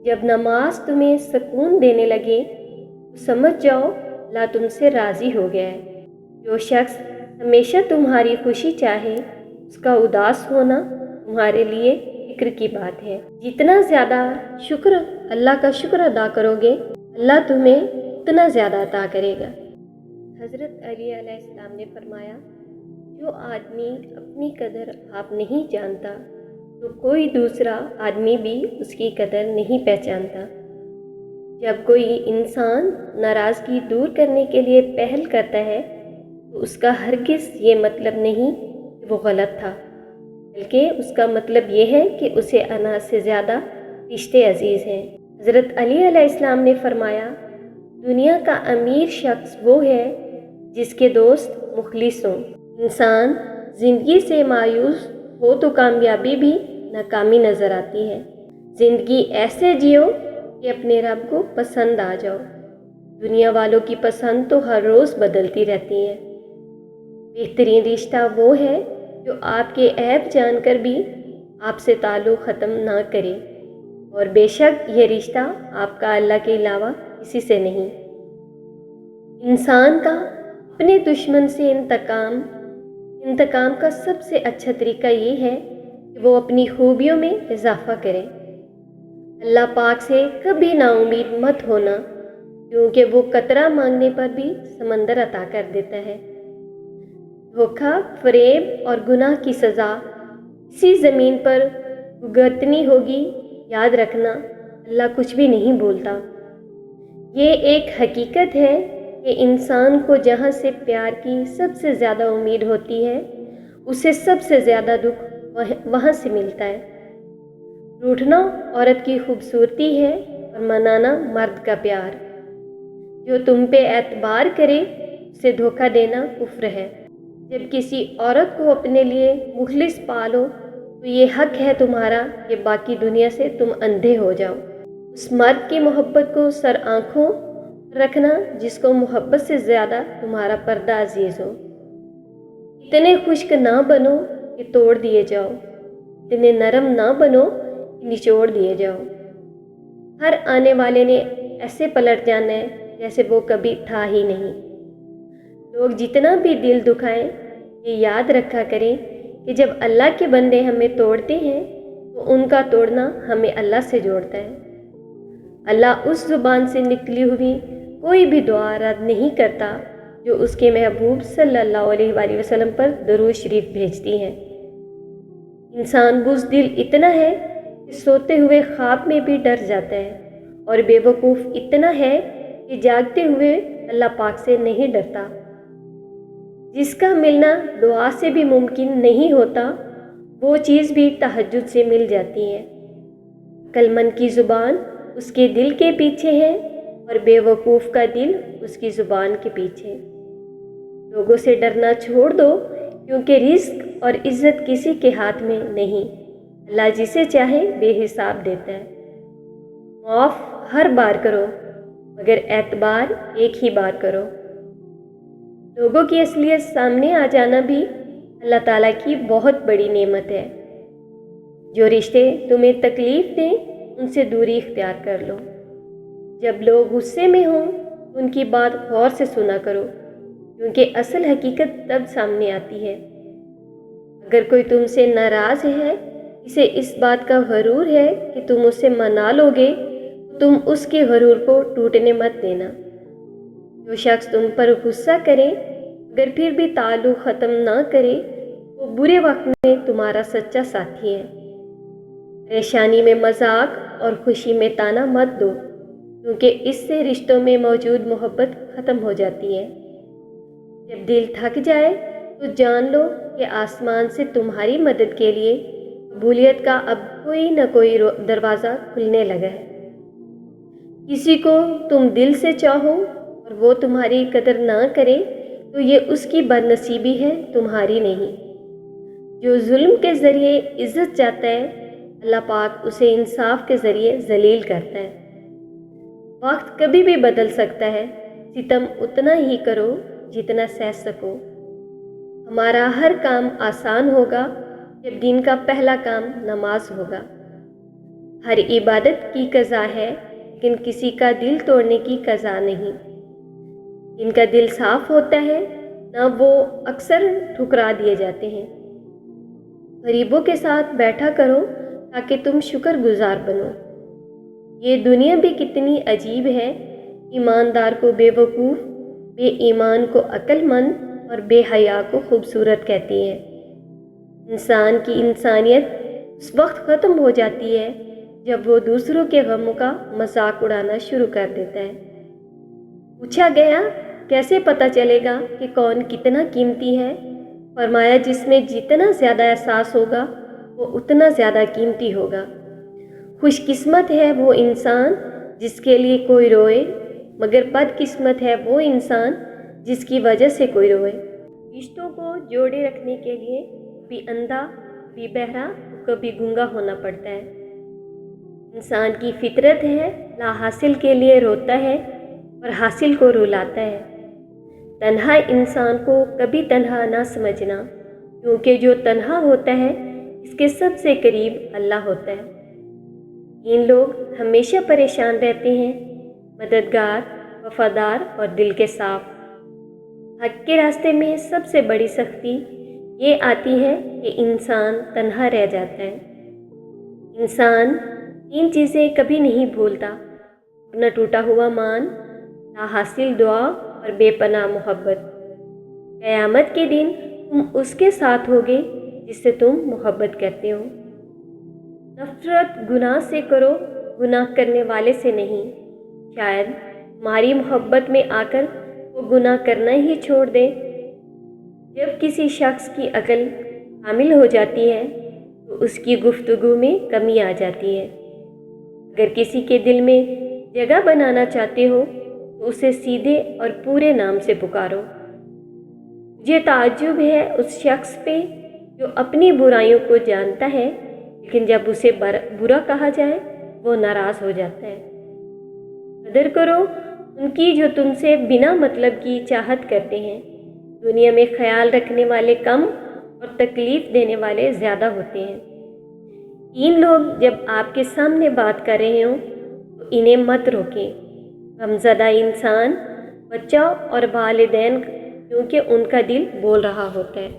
जब नमाज तुम्हें सुकून देने लगे तो समझ जाओ अल्लाह तुमसे राज़ी हो गया है। जो शख्स हमेशा तुम्हारी खुशी चाहे उसका उदास होना तुम्हारे लिए फिक्र की बात है। जितना ज़्यादा शुक्र अल्लाह का शुक्र अदा करोगे अल्लाह तुम्हें उतना ज़्यादा अता करेगा। हज़रत अली अलैहिस्सलाम ने फरमाया, जो आदमी अपनी कदर आप नहीं जानता तो कोई दूसरा आदमी भी उसकी कदर नहीं पहचानता। जब कोई इंसान नाराज़गी दूर करने के लिए पहल करता है तो उसका हरगिज़ ये मतलब नहीं कि वो गलत था, बल्कि उसका मतलब ये है कि उसे अनाज से ज़्यादा रिश्ते अजीज़ हैं। हज़रत अली अलैहिस्सलाम ने फरमाया, दुनिया का अमीर शख्स वो है जिसके दोस्त मुखलिस हों। इंसान ज़िंदगी से मायूस हो तो कामयाबी भी नाकामी नज़र आती है। ज़िंदगी ऐसे जियो कि अपने रब को पसंद आ जाओ। दुनिया वालों की पसंद तो हर रोज़ बदलती रहती है। बेहतरीन रिश्ता वो है जो आपके ऐब जानकर भी आपसे ताल्लुक़ ख़त्म ना करे, और बेशक यह रिश्ता आपका अल्लाह के अलावा किसी से नहीं। इंसान का अपने दुश्मन से इंतकाम का सबसे अच्छा तरीका ये है कि वो अपनी खूबियों में इजाफा करे। अल्लाह पाक से कभी नाउम्मीद मत होना, क्योंकि वो कतरा मांगने पर भी समंदर अता कर देता है। धोखा, फरेब और गुनाह की सज़ा इसी ज़मीन पर भुगतनी होगी। याद रखना, अल्लाह कुछ भी नहीं भूलता। ये एक हकीकत है कि इंसान को जहाँ से प्यार की सबसे ज़्यादा उम्मीद होती है उसे सबसे ज़्यादा दुख वहाँ से मिलता है। रूठना औरत की खूबसूरती है और मनाना मर्द का प्यार। जो तुम पे एतबार करे उसे धोखा देना कुफ्र है। जब किसी औरत को अपने लिए मुखलिस पालो तो ये हक है तुम्हारा कि बाकी दुनिया से तुम अंधे हो जाओ। उस मर्द की मोहब्बत को सर आँखों रखना जिसको मोहब्बत से ज़्यादा तुम्हारा पर्दा अजीज़ हो। इतने खुश्क ना बनो कि तोड़ दिए जाओ, इतने नरम ना बनो कि निचोड़ दिए जाओ। हर आने वाले ने ऐसे पलट जाना है जैसे वो कभी था ही नहीं। लोग जितना भी दिल दुखाएं, ये याद रखा करें कि जब अल्लाह के बंदे हमें तोड़ते हैं तो उनका तोड़ना हमें अल्लाह से जोड़ता है। अल्लाह उस ज़ुबान से निकली हुई कोई भी दुआ रद्द नहीं करता जो उसके महबूब सल्लल्लाहु अलैहि वसल्लम पर दरूद शरीफ भेजती है। इंसान बुज़दिल इतना है कि सोते हुए ख्वाब में भी डर जाता है, और बेवकूफ़ इतना है कि जागते हुए अल्लाह पाक से नहीं डरता। जिसका मिलना दुआ से भी मुमकिन नहीं होता वो चीज़ भी तहज्जुद से मिल जाती है। अक्लमंद की ज़ुबान उसके दिल के पीछे है और बेवकूफ़ का दिल उसकी ज़ुबान के पीछे। लोगों से डरना छोड़ दो, क्योंकि रिज़्क और इज़्ज़त किसी के हाथ में नहीं, अल्लाह जिसे चाहे बेहिसाब देता है। माफ़ हर बार करो मगर एतबार एक ही बार करो। लोगों की असलियत सामने आ जाना भी अल्लाह ताला की बहुत बड़ी नेमत है। जो रिश्ते तुम्हें तकलीफ़ दें उनसे दूरी इख्तियार कर लो। जब लोग गुस्से में हों उनकी बात गौर से सुना करो, क्योंकि असल हकीकत तब सामने आती है। अगर कोई तुमसे नाराज़ है, इसे इस बात का गरूर है कि तुम उसे मना लोगे, तो तुम उसके गरूर को टूटने मत देना। जो शख्स तुम पर गुस्सा करे अगर फिर भी ताल्लुक़ ख़त्म ना करे, वो बुरे वक्त में तुम्हारा सच्चा साथी है। परेशानी में मजाक और खुशी में ताना मत दो, क्योंकि इससे रिश्तों में मौजूद मोहब्बत ख़त्म हो जाती है। जब दिल थक जाए तो जान लो कि आसमान से तुम्हारी मदद के लिए कबूलियत का अब कोई न कोई दरवाज़ा खुलने लगा है। किसी को तुम दिल से चाहो और वो तुम्हारी कदर ना करे तो ये उसकी बदनसीबी है, तुम्हारी नहीं। जो जुल्म के ज़रिए इज़्ज़त चाहता है, अल्लाह पाक उसे इंसाफ के ज़रिए जलील करता है। वक्त कभी भी बदल सकता है, सितम उतना ही करो जितना सह सको। हमारा हर काम आसान होगा जब दिन का पहला काम नमाज होगा। ہر عبادت کی قضا ہے لیکن کسی کا دل توڑنے کی قضا نہیں۔ جن کا دل صاف ہوتا ہے نہ وہ اکثر ٹھکرا دیے جاتے ہیں۔ غریبوں کے ساتھ بیٹھا کرو تاکہ تم شکر گزار بنو۔ یہ دنیا بھی کتنی عجیب ہے، ایماندار کو بے وقوف، بے ایمان کو عقل مند اور بے حیا کو خوبصورت کہتی ہے۔ انسان کی انسانیت اس وقت ختم ہو جاتی ہے جب وہ دوسروں کے غموں کا مذاق اڑانا شروع کر دیتا ہے۔ پوچھا گیا کیسے پتہ چلے گا کہ کون کتنا قیمتی ہے؟ فرمایا جس میں جتنا زیادہ احساس ہوگا وہ اتنا زیادہ قیمتی ہوگا۔ خوش قسمت ہے وہ انسان جس کے لیے کوئی روئے، مگر بد قسمت ہے وہ انسان جس کی وجہ سے کوئی روئے۔ رشتوں کو جوڑے رکھنے کے لیے کبھی اندھا، کبھی بہرا، کبھی گونگا ہونا پڑتا ہے۔ انسان کی فطرت ہے لا حاصل کے لیے روتا ہے اور حاصل کو رلاتا ہے۔ تنہا انسان کو کبھی تنہا نہ سمجھنا، کیونکہ جو تنہا ہوتا ہے اس کے سب سے قریب اللہ ہوتا ہے۔ ان لوگ ہمیشہ پریشان رہتے ہیں، مددگار، وفادار اور دل کے صاف۔ حق کے راستے میں سب سے بڑی سختی یہ آتی ہے کہ انسان تنہا رہ جاتا ہے۔ انسان تین چیزیں کبھی نہیں بھولتا: اپنا ٹوٹا ہوا مان، لا حاصل دعا اور بے پناہ محبت۔ قیامت کے دن تم اس کے ساتھ ہوگے جس سے تم محبت کرتے ہو۔ نفرت گناہ سے کرو، گناہ کرنے والے سے نہیں۔ شاید تمہاری محبت میں آ کر وہ گناہ کرنا ہی چھوڑ دے۔ جب کسی شخص کی عقل کامل ہو جاتی ہے تو اس کی گفتگو میں کمی آ جاتی ہے۔ اگر کسی کے دل میں جگہ بنانا چاہتے ہو تو اسے سیدھے اور پورے نام سے پکارو۔ مجھے تعجب ہے اس شخص پہ جو اپنی برائیوں کو جانتا ہے لیکن جب اسے برا کہا جائے وہ ناراض ہو جاتا ہے۔ قدر کرو ان کی جو تم سے بنا مطلب کی چاہت کرتے ہیں۔ دنیا میں خیال رکھنے والے کم اور تکلیف دینے والے زیادہ ہوتے ہیں۔ تین لوگ جب آپ کے سامنے بات کر رہے ہوں تو انہیں مت روکیں: غمزدہ انسان، بچہ اور والدین، کیونکہ ان کا دل بول رہا ہوتا ہے۔